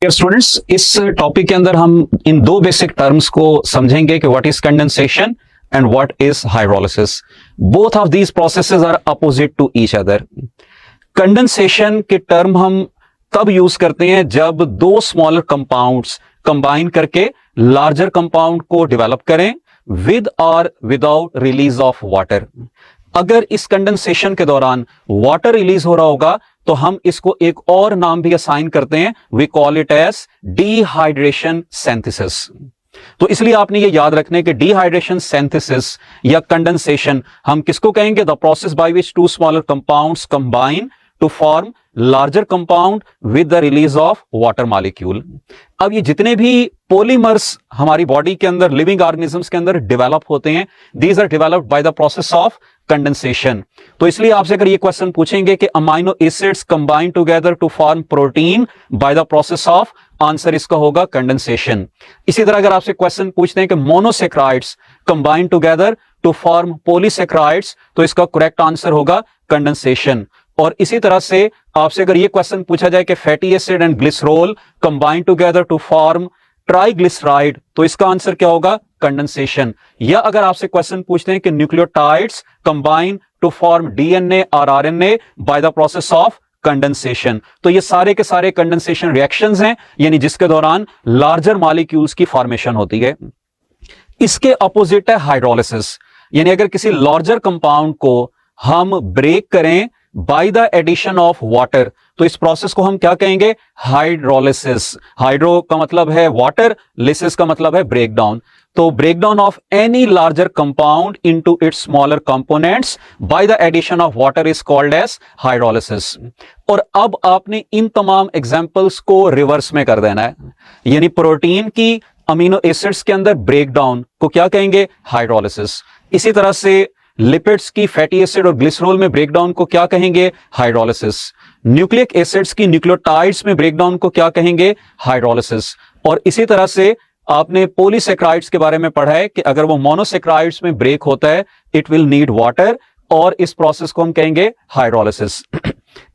Dear students, इस topic के अंदर हम इन दो बेसिक टर्म्स को समझेंगे कि what is condensation and what is hydrolysis. Both of these processes are opposite to each other. Condensation के टर्म हम तब यूज करते हैं जब दो स्मॉलर कंपाउंड्स कंबाइन करके लार्जर कंपाउंड को डेवलप करें विद और विदाउट रिलीज ऑफ वाटर। अगर इस कंडेंसेशन के दौरान वाटर रिलीज हो रहा होगा तो हम इसको एक और नाम भी असाइन करते हैं, we call it as dehydration synthesis. तो इसलिए आपने ये याद रखने के डिहाइड्रेशन सिंथेसिस या कंडेंसेशन हम किसको कहेंगे? The process by which two smaller compounds combine to form larger compound with the release of water molecule. अब ये जितने भी पॉलीमर्स हमारी बॉडी के अंदर लिविंग ऑर्गेनिजम्स के अंदर डेवलप होते हैं, these are developed by the process of condensation. तो इसलिए आपसे अगर ये क्वेश्चन पूछेंगे कि amino acids combine together to form protein by the process of, answer इसका होगा कंडेंसेशन। इसी तरह अगर आपसे क्वेश्चन पूछते हैं कि monosaccharides combine together to form polysaccharides, तो इसका करेक्ट आंसर होगा कंडेंसेशन। और इसी तरह से आपसे अगर ये क्वेश्चन पूछा जाए कि fatty acid and glycerol combine together to form triglyceride, तो इसका आंसर क्या होगा? कंडेंसेशन। या अगर आपसे क्वेश्चन पूछते हैं कि nucleotides combine to form DNA और RNA by the process of condensation, तो ये सारे के सारे कंडेंसेशन रिएक्शंस हैं, यानी जिसके दौरान लार्जर मॉलिक्यूल्स की फॉर्मेशन होती है। इसके अपोजिट है हाइड्रोलिसिस, यानी अगर किसी लार्जर कंपाउंड को हम ब्रेक करें by the addition of water, तो इस प्रोसेस को हम क्या कहेंगे? हाइड्रोलिसिस। हाइड्रो का मतलब है वाटर, लिसिस का मतलब है ब्रेकडाउन। तो breakdown of any larger compound into its smaller components by the addition of water is called as hydrolysis. और अब आपने इन तमाम एग्जांपल्स को रिवर्स में कर देना है, यानी प्रोटीन की अमीनो एसिड्स के अंदर ब्रेकडाउन को क्या कहेंगे? हाइड्रोलिसिस। इसी तरह से लिपिड्स की फैटी एसिड और ग्लिसरॉल में ब्रेकडाउन को क्या कहेंगे? हाइड्रोलिसिस। न्यूक्लिक एसिड्स की न्यूक्लियोटाइड्स में ब्रेकडाउन को क्या कहेंगे? हाइड्रोलिसिस। और इसी तरह से आपने पॉलीसेक्राइड्स के बारे में पढ़ा है कि अगर वो मोनोसेक्राइड्स में ब्रेक होता है इट विल नीड वाटर, और इस प्रोसेस को हम कहेंगे हाइड्रोलिसिस।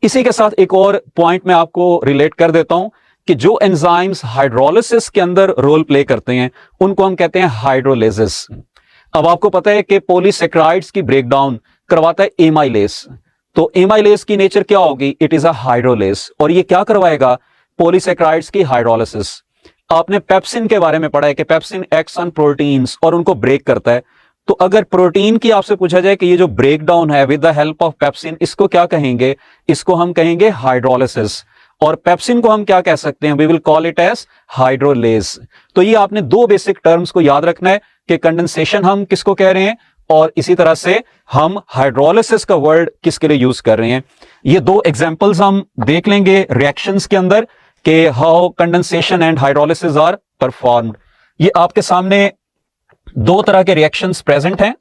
इसी के साथ एक और पॉइंट मैं आपको रिलेट कर देता हूं कि जो एंजाइम्स हाइड्रोलिसिस के अंदर रोल प्ले करते हैं उनको हम कहते हैं हाइड्रोलेसिस। अब आपको पता है कि पॉलीसेक्राइड्स की ब्रेकडाउन करवाता है एमाइलेस, तो एमाइलेस की नेचर क्या होगी? इट इज अ हाइड्रोलेस, और ये क्या करवाएगा? पॉलीसेक्राइड्स की हाइड्रोलिसिस। आपने पेप्सिन के बारे में पढ़ा है कि पेप्सिन एक्ट्स ऑन प्रोटीन्स और उनको ब्रेक करता है। तो अगर प्रोटीन की आपसे पूछा जाए कि ये जो ब्रेकडाउन है with the help of pepsin, इसको क्या कहेंगे? इसको हम कहेंगे हाइड्रोलिसिस। और पेप्सिन को हम क्या कह सकते हैं? We will call it as hydrolase. तो ये आपने दो बेसिक टर्म्स को याद रखना है कि कंडेंसेशन हम किसको कह रहे हैं और इसी तरह से हम हाइड्रोलिसिस का वर्ड किसके लिए यूज कर रहे हैं। ये दो एग्जांपल्स हम देख लेंगे रिएक्शंस के अंदर कि how condensation and hydrolysis are performed. ये आपके सामने दो तरह के रिएक्शंस प्रेजेंट हैं,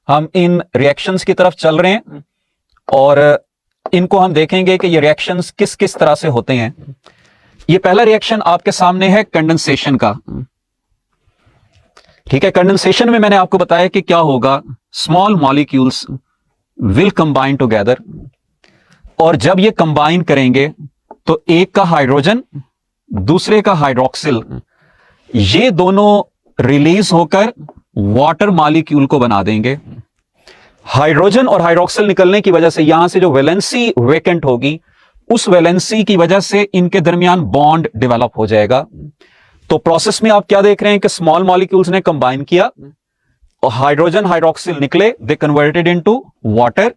हम इन रिएक्शंस की तरफ चल रहे हैं और इनको हम देखेंगे कि ये रिएक्शंस किस किस तरह से होते हैं। ये पहला रिएक्शन आपके सामने है कंडेंसेशन का, ठीक है। कंडेंसेशन में मैंने आपको बताया कि क्या होगा? Small molecules will combine together, और जब ये कंबाइन करेंगे तो एक का हाइड्रोजन दूसरे का हाइड्रोक्सिल, ये दोनों रिलीज होकर वाटर मॉलिक्यूल को बना देंगे। हाइड्रोजन और हाइड्रोक्सिल निकलने की वजह से यहां से जो वैलेंसी वेकेंट होगी, उस वैलेंसी की वजह से इनके दरमियान बॉन्ड डेवलप हो जाएगा। तो प्रोसेस में आप क्या देख रहे हैं कि स्मॉल मॉलिक्यूल्स ने कंबाइन किया और हाइड्रोजन हाइड्रोक्सिल निकले, दे कन्वर्टेड इनटू वाटर,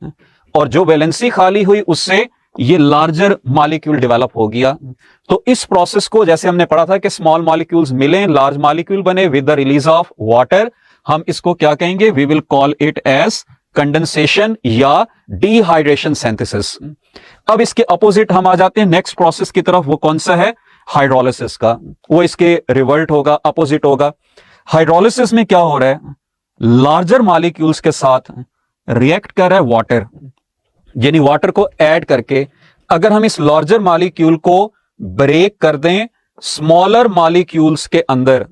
और जो वैलेंसी खाली हुई उससे ये लार्जर मॉलिक्यूल डेवलप हो गया। तो इस प्रोसेस को जैसे हमने पढ़ा था कि स्मॉल मॉलिक्यूल्स मिले, लार्ज मॉलिक्यूल बने with the release of water, हम इसको क्या कहेंगे? We will call it as condensation या डिहाइड्रेशन सिंथेसिस। अब इसके अपोजिट हम आ जाते हैं नेक्स्ट प्रोसेस की तरफ, वो कौन सा है? हाइड्रोलिसिस का। वो इसके रिवर्ट होगा, अपोजिट होगा। हाइड्रोलिसिस में क्या हो रहा है? लार्जर मॉलिक्यूल्स के साथ रिएक्ट कर रहा है वाटर, यानी वाटर को ऐड करके अगर हम इस लार्जर मॉलिक्यूल को ब्रेक कर दें स्मॉलर मॉलिक्यूल्स के अंदर,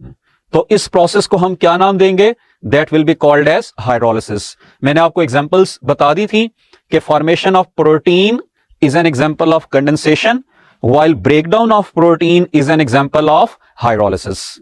तो इस प्रोसेस को हम क्या नाम देंगे? That will be called as hydrolysis. मैंने आपको एग्जांपल्स बता दी थी कि formation of protein is an example of condensation, while breakdown of protein is an example of hydrolysis.